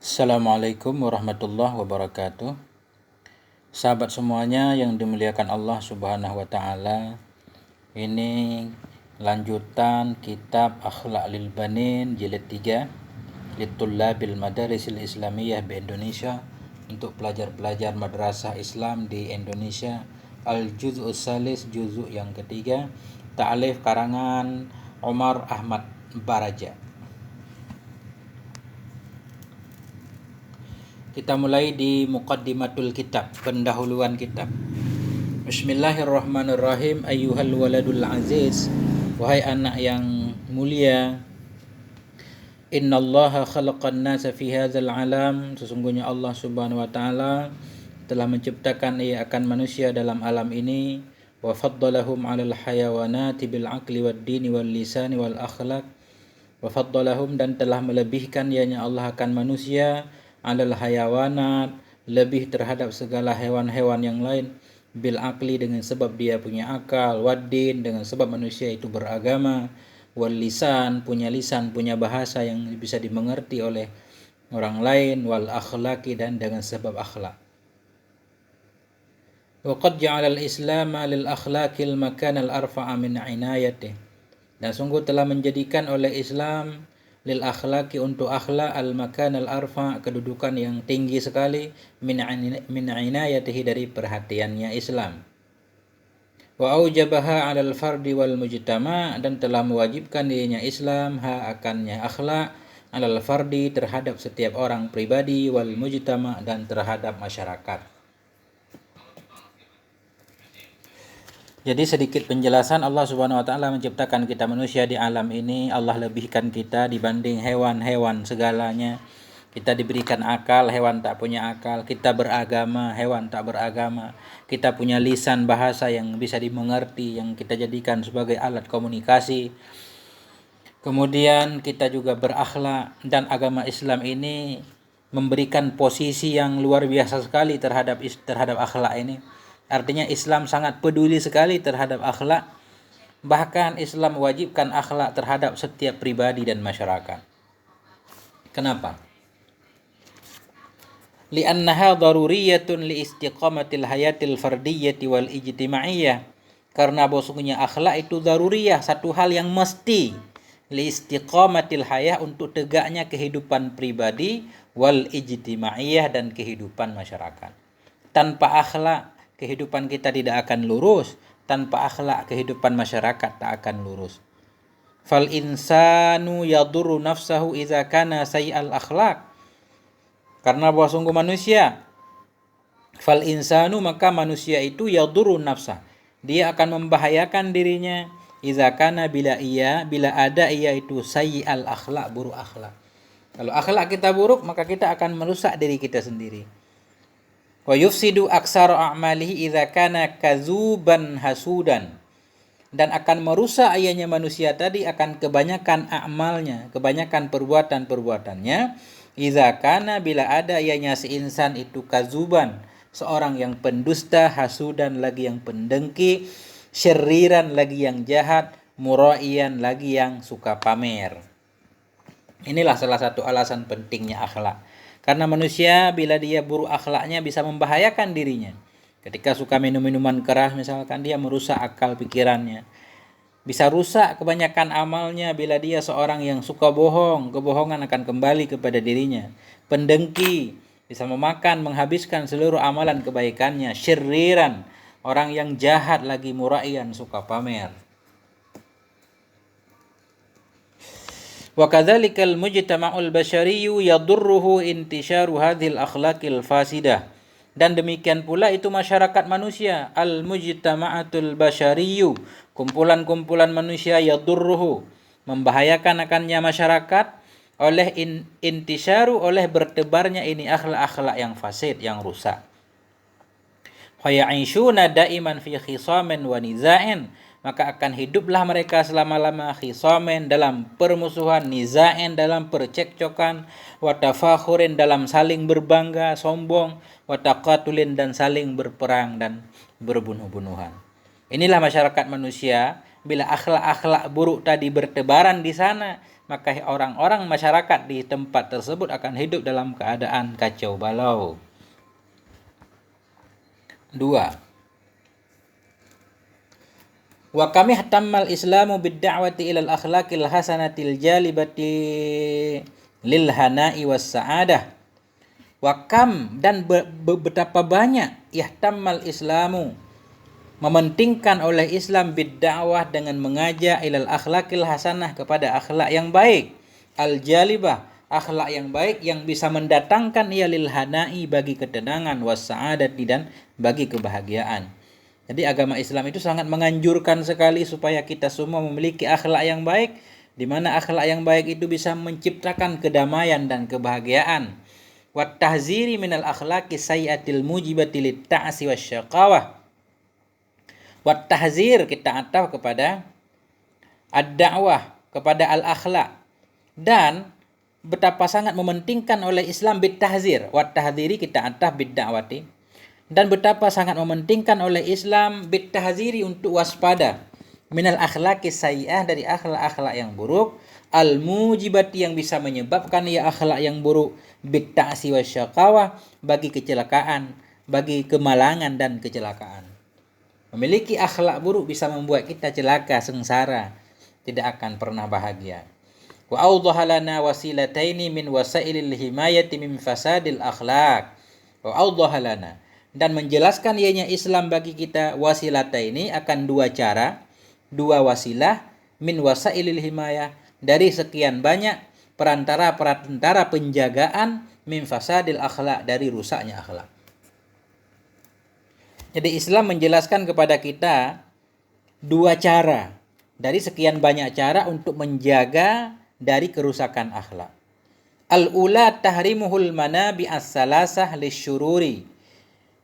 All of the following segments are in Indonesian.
Assalamualaikum warahmatullahi wabarakatuh. Sahabat semuanya yang dimuliakan Allah Subhanahu wa taala. Ini lanjutan kitab Akhlak lil Banin jilid 3 Litullabil Madarisil Islamiyah di Indonesia, untuk pelajar-pelajar madrasah Islam di Indonesia. Al-Juz'us Salis, juzuk yang ketiga, ta'alif karangan Omar Ahmad Baraja. Kita mulai di Muqaddimatul Kitab, pendahuluan kitab. Bismillahirrahmanirrahim. Ayyuhal waladul aziz, wahai anak yang mulia. Innallaha khalaqan nasa fi hadzal alam, sesungguhnya Allah Subhanahu wa taala telah menciptakan ia akan manusia dalam alam ini. Wa faddalahum 'alal hayawanati bil aqli wad dini wal lisani wal akhlaq. Wa faddalahum, dan telah melebihkan ianya Allah akan manusia, 'alal hayawanat, lebih terhadap segala hewan-hewan yang lain, bil aqli, dengan sebab dia punya akal, waddin, dengan sebab manusia itu beragama, wal lisan, punya lisan, punya bahasa yang bisa dimengerti oleh orang lain, wal akhlaqi, dan dengan sebab akhlak. Wa qad ja'ala al-islam lil akhlaqil makan al-arfa'a min inayatih, dan sungguh telah menjadikan oleh Islam lil akhlaqi, untuk akhlak, al makan al arfa, kedudukan yang tinggi sekali, min inayatihi, dari perhatiannya Islam. Wa aujabaha 'alal fardi wal mujtama, dan telah mewajibkan dirinya Islam akannya akhlak, 'alal fardi, terhadap setiap orang pribadi, wal mujtama, dan terhadap masyarakat. Jadi sedikit penjelasan. Allah Subhanahu wa taala menciptakan kita manusia di alam ini. Allah lebihkan kita dibanding hewan-hewan segalanya. Kita diberikan akal, hewan tak punya akal. Kita beragama, hewan tak beragama. Kita punya lisan, bahasa yang bisa dimengerti, yang kita jadikan sebagai alat komunikasi. Kemudian kita juga berakhlak, dan agama Islam ini memberikan posisi yang luar biasa sekali terhadap akhlak ini. Artinya Islam sangat peduli sekali terhadap akhlak. Bahkan Islam mewajibkan akhlak terhadap setiap pribadi dan masyarakat. Kenapa? Li'annaha daruriyatun li istiqamatil hayatil fardiyyati wal ijtima'iyyah. Karena bahwasanya akhlak itu daruriyah, satu hal yang mesti, li istiqamatil hayah, untuk tegaknya kehidupan pribadi, wal ijtima'iyyah, dan kehidupan masyarakat. Tanpa akhlak kehidupan kita tidak akan lurus, tanpa akhlak kehidupan masyarakat tak akan lurus. Fal insanu yadurru nafsahu idza kana sayyi'al akhlaq. Karena bahwa sungguh manusia, fal insanu, maka manusia itu yadurru nafsah, dia akan membahayakan dirinya, idza kana, bila ada ia itu sayyi'al akhlaq, buruk akhlak. Kalau akhlak kita buruk, maka kita akan merusak diri kita sendiri. Wa yufsidu aksara a'malihi idza kana kazuban hasudan, dan akan merusak ianya manusia tadi akan kebanyakan amalnya, kebanyakan perbuatan-perbuatannya, idza kana, bila ada ianya si insan itu kazuban, seorang yang pendusta, hasudan, lagi yang pendengki, syariran, lagi yang jahat, muraiyan, lagi yang suka pamer. Inilah salah satu alasan pentingnya akhlak. Karena manusia bila dia buruk akhlaknya bisa membahayakan dirinya. Ketika suka minum minuman keras misalkan, dia merusak akal pikirannya. Bisa rusak kebanyakan amalnya bila dia seorang yang suka bohong, kebohongan akan kembali kepada dirinya. Pendengki bisa memakan, menghabiskan seluruh amalan kebaikannya. Syariran, orang yang jahat, lagi muraiyan, suka pamer. Wa kadzalikal mujtama'ul basyariyyu yadurruhu intisyaru hadhil akhlaqil fasidah. Dan demikian pula itu masyarakat manusia, al mujtama'atul basyariyyu, kumpulan-kumpulan manusia, yadurruhu, membahayakan akannya masyarakat, oleh intisyaru, oleh bertebarnya ini akhlak-akhlak yang fasid, yang rusak. Fa ya'ishuna daiman fi khisamin wa niza'in, maka akan hiduplah mereka selama-lama khisamen, dalam permusuhan, nizaen, dalam percekcokan, watafakhurin, dalam saling berbangga, sombong, wataqatulin, dan saling berperang dan berbunuh-bunuhan. Inilah masyarakat manusia. Bila akhlak-akhlak buruk tadi bertebaran di sana, maka orang-orang masyarakat di tempat tersebut akan hidup dalam keadaan kacau balau. 2. Wa kami ihtammal Islamu bid-da'wati ilal akhlaqil hasanatil jalibati lil hana'i was sa'adah. Wa kam, dan betapa banyak ihtammal Islamu, mementingkan oleh Islam bid-da'wah, dengan mengajak ilal akhlaqil hasanah, kepada akhlak yang baik, al jalibah, akhlak yang baik yang bisa mendatangkan ia lil hana'i, bagi ketenangan, was sa'adati, dan bagi kebahagiaan. Jadi agama Islam itu sangat menganjurkan sekali supaya kita semua memiliki akhlak yang baik, di mana akhlak yang baik itu bisa menciptakan kedamaian dan kebahagiaan. Wat tahziri minal akhlaqi sayyatil mujibati lit ta'si wasyaqawah. Wat tahzir kita ataf kepada ad-da'wah, kepada al-akhlak, dan betapa sangat mementingkan oleh Islam bit tahzir. Wat tahziri kita ataf bid da'wati. Dan betapa sangat mementingkan oleh Islam bit tahziri, untuk waspada, minal akhlaqi sayyi'ah, dari akhlak-akhlak yang buruk, al mujibati, yang bisa menyebabkan ya akhlak yang buruk, bit ta'si wasyaqawah, bagi kecelakaan, bagi kemalangan dan kecelakaan. Memiliki akhlak buruk bisa membuat kita celaka, sengsara, tidak akan pernah bahagia. Wa awdaha lana wasilataini min wasailil himayati min fasadil akhlaq. Wa awdaha lana, dan menjelaskan ianya Islam bagi kita wasilata ini akan dua cara, dua wasilah, min wasailil himayah, dari sekian banyak perantara penjagaan, min fasadil akhlak, dari rusaknya akhlak. Jadi Islam menjelaskan kepada kita dua cara dari sekian banyak cara untuk menjaga dari kerusakan akhlak. Al-ula tahrimuhul manabi as-salasah lisyururi.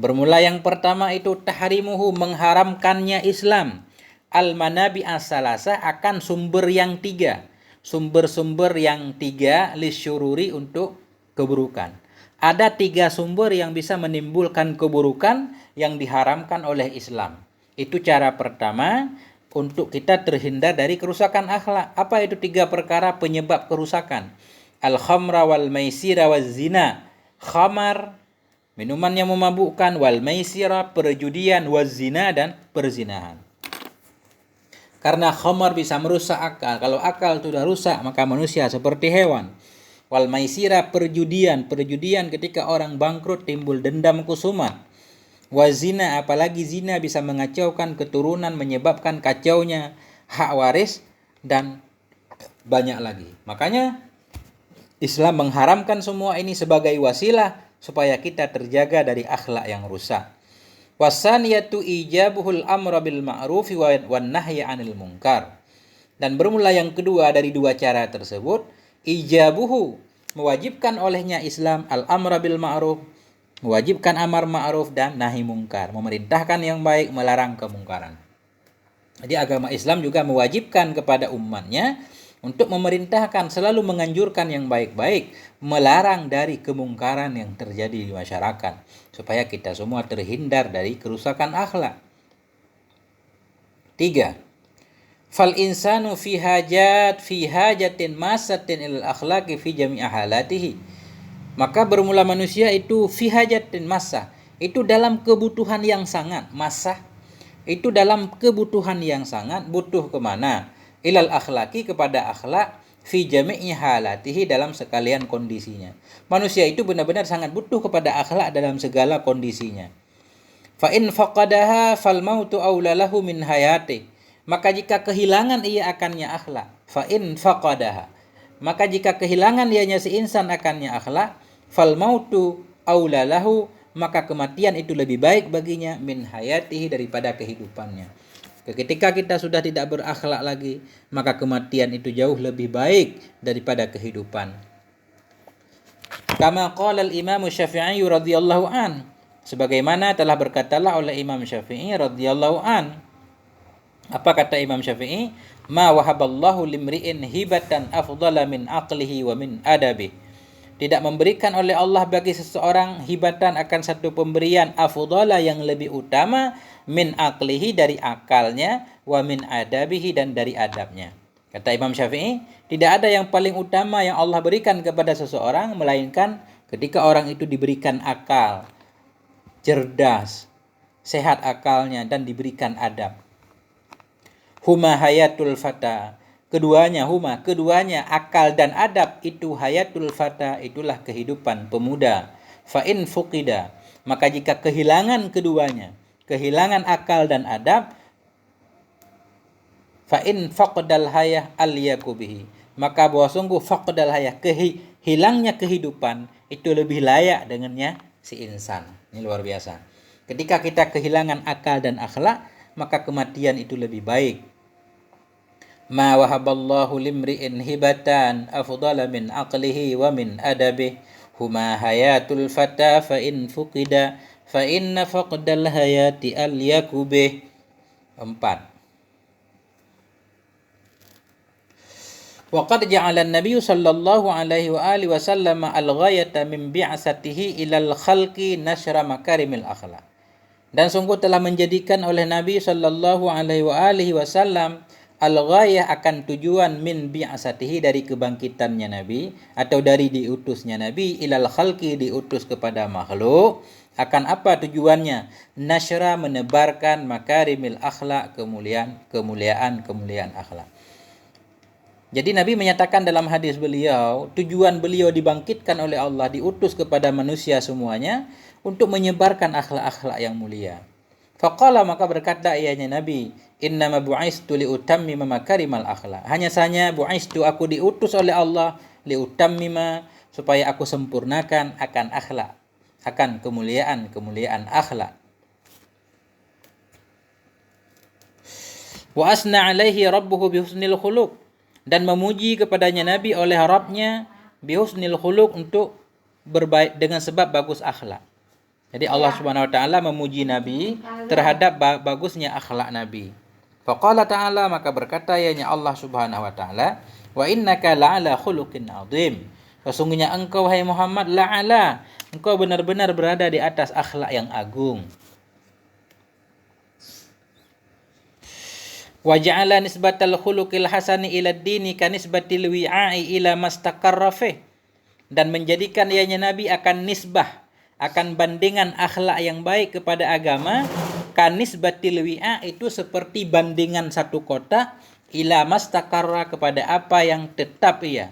Bermula yang pertama itu tahrimuhu, mengharamkannya Islam, al-manabi as-salasah, akan sumber yang tiga, sumber-sumber yang tiga, lisyururi, untuk keburukan. Ada tiga sumber yang bisa menimbulkan keburukan yang diharamkan oleh Islam. Itu cara pertama untuk kita terhindar dari kerusakan akhlak. Apa itu tiga perkara penyebab kerusakan? Al-khamra wal maisira wal zina. Khamar, minuman yang memabukkan, wal maisira, perjudian, wal zina, dan perzinahan. Karena khamar bisa merusak akal. Kalau akal sudah rusak, maka manusia seperti hewan. Wal maisira, perjudian ketika orang bangkrut timbul dendam kusumat. Wa zina, apalagi zina bisa mengacaukan keturunan, menyebabkan kacaunya hak waris, dan banyak lagi. Makanya Islam mengharamkan semua ini sebagai wasilah supaya kita terjaga dari akhlak yang rusak. Wasaniyatu ijabuhul amra bil ma'rufi wan nahyi 'anil munkar. Dan bermula yang kedua dari dua cara tersebut, ijabuhu, mewajibkan olehnya Islam al-amra bil ma'ruf, mewajibkan amar ma'ruf dan nahi mungkar, memerintahkan yang baik, melarang kemungkaran. Jadi agama Islam juga mewajibkan kepada umatnya untuk memerintahkan, selalu menganjurkan yang baik-baik, melarang dari kemungkaran yang terjadi di masyarakat, supaya kita semua terhindar dari kerusakan akhlak. 3. Fal insanu fi hajatin masatin ilal akhlaqi fi jami'i halatihi. Maka bermula manusia itu fi hajatin masa, itu dalam kebutuhan yang sangat, masa itu dalam kebutuhan yang sangat, butuh kemana? Ilal akhlaqi, kepada akhlak, fi jami'i halatihi, dalam sekalian kondisinya. Manusia itu benar-benar sangat butuh kepada akhlak dalam segala kondisinya. Fa in faqadaha fal mautu aula lahu min hayati. Maka jika kehilangan ia akannya akhlak, fa in faqadaha, maka jika kehilangan ianya si insan akannya akhlak, fal mautu aula lahu, maka kematian itu lebih baik baginya, min hayatihi, daripada kehidupannya. Ketika kita sudah tidak berakhlak lagi, maka kematian itu jauh lebih baik daripada kehidupan. Kama qala al-Imam Syafi'i radhiyallahu an, sebagaimana telah berkatalah oleh Imam Syafi'i radhiyallahu an. Apa kata Imam Syafi'i? Ma wahaballahu limri'in hibatan afdala min aqlihi wa min adabi. Tidak memberikan oleh Allah bagi seseorang hibatan, akan satu pemberian, afdala, yang lebih utama, min aqlihi, dari akalnya, wa min adabihi, dan dari adabnya. Kata Imam Syafi'i, tidak ada yang paling utama yang Allah berikan kepada seseorang melainkan ketika orang itu diberikan akal, cerdas, sehat akalnya, dan diberikan adab. Huma hayatul fata. Keduanya akal dan adab itu hayatul fata, itulah kehidupan pemuda. Fa in fuqida, maka jika kehilangan keduanya, kehilangan akal dan adab, fa in faqdal hayah alyakubihi, maka bahwa sungguh faqdal hayah, hilangnya kehidupan itu lebih layak dengannya si insan. Ini luar biasa. Ketika kita kehilangan akal dan akhlak, maka kematian itu lebih baik. Ma wahaballahu limri'in hibatan afdala min aqlihi wa min adabih huma hayatul fata fa in fuqida fa inna faqdal hayati alyakubih. 4. Waqad ja'ala an-nabiy sallallahu alaihi wa alihi wasallam al-ghayata min bi'asatihi ilal khalqi nashra makarimil akhlaq. Dan sungguh telah menjadikan oleh Nabi sallallahu alaihi wa alihi wasallam al-ghayah akan tujuan min bi'asatihi, dari kebangkitannya Nabi atau dari diutusnya Nabi, ilal khalqi, diutus kepada makhluk. Akan apa tujuannya? Nashra, menebarkan makarimil akhlaq, kemuliaan akhlak. Jadi Nabi menyatakan dalam hadis beliau, tujuan beliau dibangkitkan oleh Allah, diutus kepada manusia semuanya untuk menyebarkan akhlak-akhlak yang mulia. Faqala, maka berkata ianya Nabi, innama bu'istu liutammima makarimal akhlak. Hanya saja bu'istu, aku diutus oleh Allah, liutammima, supaya aku sempurnakan akan akhlak, akan kemuliaan akhlak. Wa asna alaihi rabbuhu bihusnil khuluq, dan memuji kepadanya Nabi oleh Rabbnya bihusnil khuluq, untuk berbaik dengan sebab bagus akhlak. Jadi Allah Subhanahu wa taala memuji Nabi terhadap bagusnya akhlak Nabi. Faqala ta'ala, maka berkata ianya Allah Subhanahu wa taala, wa innaka la'ala khuluqin 'adzim. Sesungguhnya engkau wahai Muhammad la'ala, engkau benar-benar berada di atas akhlak yang agung. Wa ja'ala nisbatal khuluqil hasani ila ad-dini ka nisbatil wi'a'i ila mastaqarra fih, dan menjadikan ianya Nabi akan nisbah, akan bandingan akhlak yang baik kepada agama, ka nisbatil wi'a, itu seperti bandingan satu kotak, ila mastaqarra, kepada apa yang tetap ia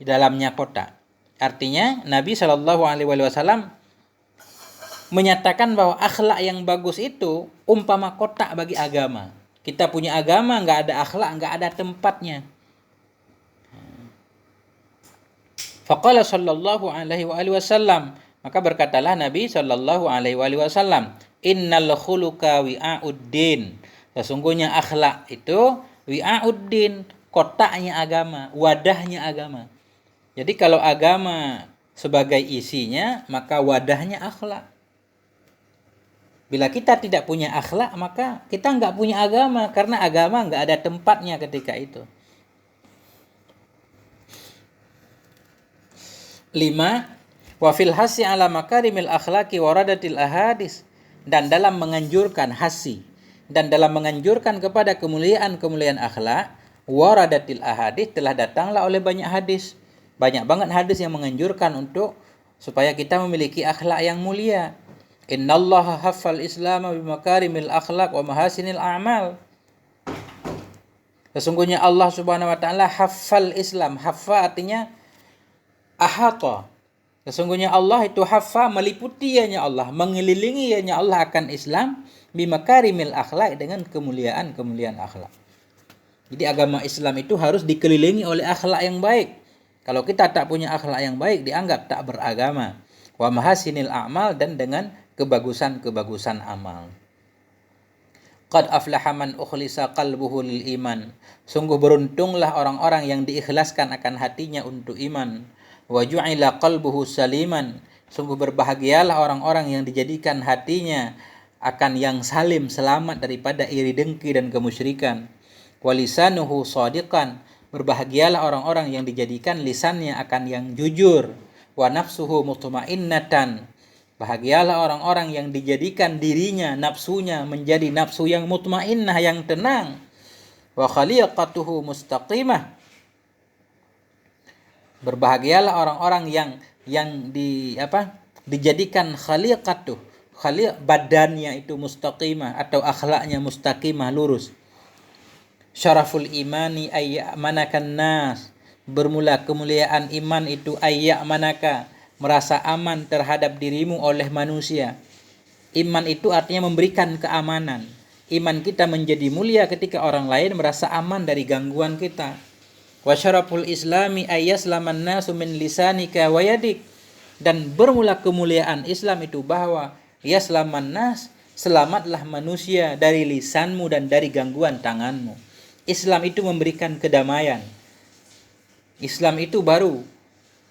di dalamnya kotak. Artinya Nabi SAW menyatakan bahwa akhlak yang bagus itu umpama kotak bagi agama. Kita punya agama, nggak ada akhlak, nggak ada tempatnya. Faqala sallallahu alaihi wasallam, maka berkatalah Nabi sallallahu alaihi wasallam, innal khuluqa wi'auddin. Sesungguhnya akhlak itu wi'auddin, kotaknya agama, wadahnya agama. Jadi kalau agama sebagai isinya, maka wadahnya akhlak. Bila kita tidak punya akhlak, maka kita nggak punya agama, karena agama nggak ada tempatnya ketika itu. 5. Wa fil hasi ala makarimil akhlaqi waradatil ahadis, dan dalam menganjurkan hasi, dan dalam menganjurkan kepada kemuliaan akhlak, waradatil ahadis, telah datanglah oleh banyak hadis. Banyak banget hadis yang menganjurkan untuk supaya kita memiliki akhlak yang mulia. Innallaha haffal islama bimakarimil akhlaq wa mahasinil a'mal. Sesungguhnya Allah Subhanahu wa taala haffal Islam. Haffa artinya ahata. Sesungguhnya Allah itu haffa, meliputi ianya Allah, mengelilingi ianya Allah akan Islam, bimakarimil akhlaq, dengan kemuliaan akhlak. Jadi agama Islam itu harus dikelilingi oleh akhlak yang baik. Kalau kita tak punya akhlak yang baik, dianggap tak beragama. Wa mahasinil a'mal, dan dengan kebagusan amal. Qad aflaha man ukhlisa qalbuhu lil iman. Sungguh beruntunglah orang-orang yang diikhlaskan akan hatinya untuk iman. Wa ju'ila qalbuhu saliman. Sungguh berbahagialah orang-orang yang dijadikan hatinya akan yang salim, selamat daripada iri dengki dan kemusyrikan. Wa lisanuhu shadiqan. Berbahagialah orang-orang yang dijadikan lisannya akan yang jujur. Wa nafsuhu mutmainnatan. Bahagialah orang-orang yang dijadikan dirinya, nafsunya menjadi nafsu yang mutmainnah, yang tenang. wa khaliqatuhu mustaqimah. Berbahagialah orang-orang yang dijadikan khaliqatuh, badannya itu mustaqimah atau akhlaknya mustaqimah, lurus. Syaraful imani ayyamanakan nas. Bermula kemuliaan iman itu ayyamanakan, merasa aman terhadap dirimu oleh manusia. Iman itu artinya memberikan keamanan. Iman kita menjadi mulia ketika orang lain merasa aman dari gangguan kita. Wa syaraful islami ayyaslaman nasu min lisanika wa yadik. Dan bermula kemuliaan Islam itu bahwa yaslaman nas, selamatlah manusia dari lisanmu dan dari gangguan tanganmu. Islam itu memberikan kedamaian. Islam itu baru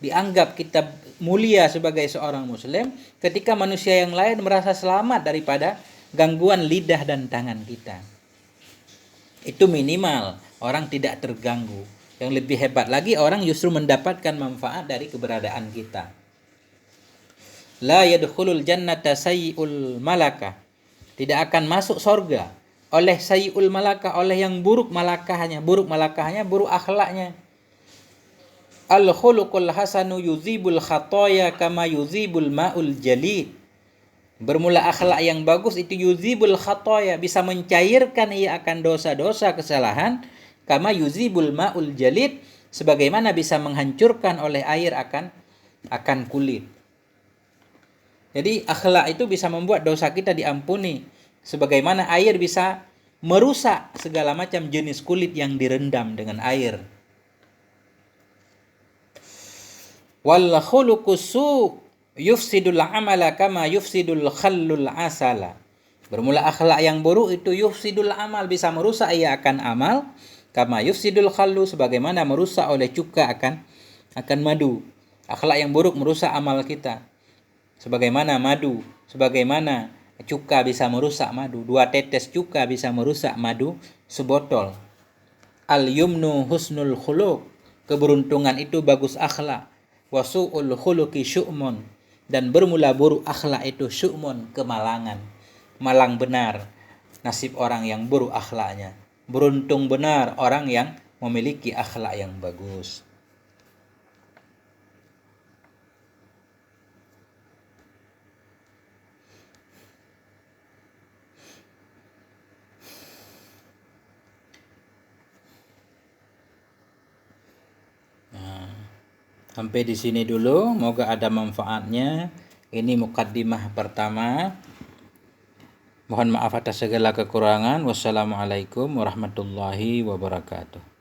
dianggap kita mulia sebagai seorang muslim ketika manusia yang lain merasa selamat daripada gangguan lidah dan tangan kita. Itu minimal, orang tidak terganggu. Yang lebih hebat lagi, orang justru mendapatkan manfaat dari keberadaan kita. La yadkhulul jannata sayyi'ul malaka. Tidak akan masuk surga oleh sayyi'ul malaka, oleh yang buruk malakahnya, buruk akhlaknya. Al-khuluqul hasanu yuzibul khataya kama yuzibul ma'ul jalid. Bermula akhlak yang bagus itu yuzibul khataya, bisa mencairkan ia akan dosa-dosa kesalahan, kama yuzibul ma'ul jalid, sebagaimana bisa menghancurkan oleh air akan kulit. Jadi akhlak itu bisa membuat dosa kita diampuni, sebagaimana air bisa merusak segala macam jenis kulit yang direndam dengan air. Wal khuluqus su yufsidul amala kama yufsidul khallul asala. Bermula akhlak yang buruk itu yufsidul amal, bisa merusak ia akan amal, kama yufsidul khallu, sebagaimana merusak oleh cuka akan madu. Akhlak yang buruk merusak amal kita. Sebagaimana madu, sebagaimana cuka bisa merusak madu. 2 tetes cuka bisa merusak madu sebotol. Al-yumnu husnul khuluq. Keberuntungan itu bagus akhlak. Wasu'ul khuluqi syu'mun. Dan bermula buruk akhlak itu syu'mun, kemalangan. Malang benar nasib orang yang buruk akhlaknya. Beruntung benar orang yang memiliki akhlak yang bagus. Sampai di sini dulu, moga ada manfaatnya. Ini mukaddimah pertama. Mohon maaf atas segala kekurangan. Wassalamualaikum warahmatullahi wabarakatuh.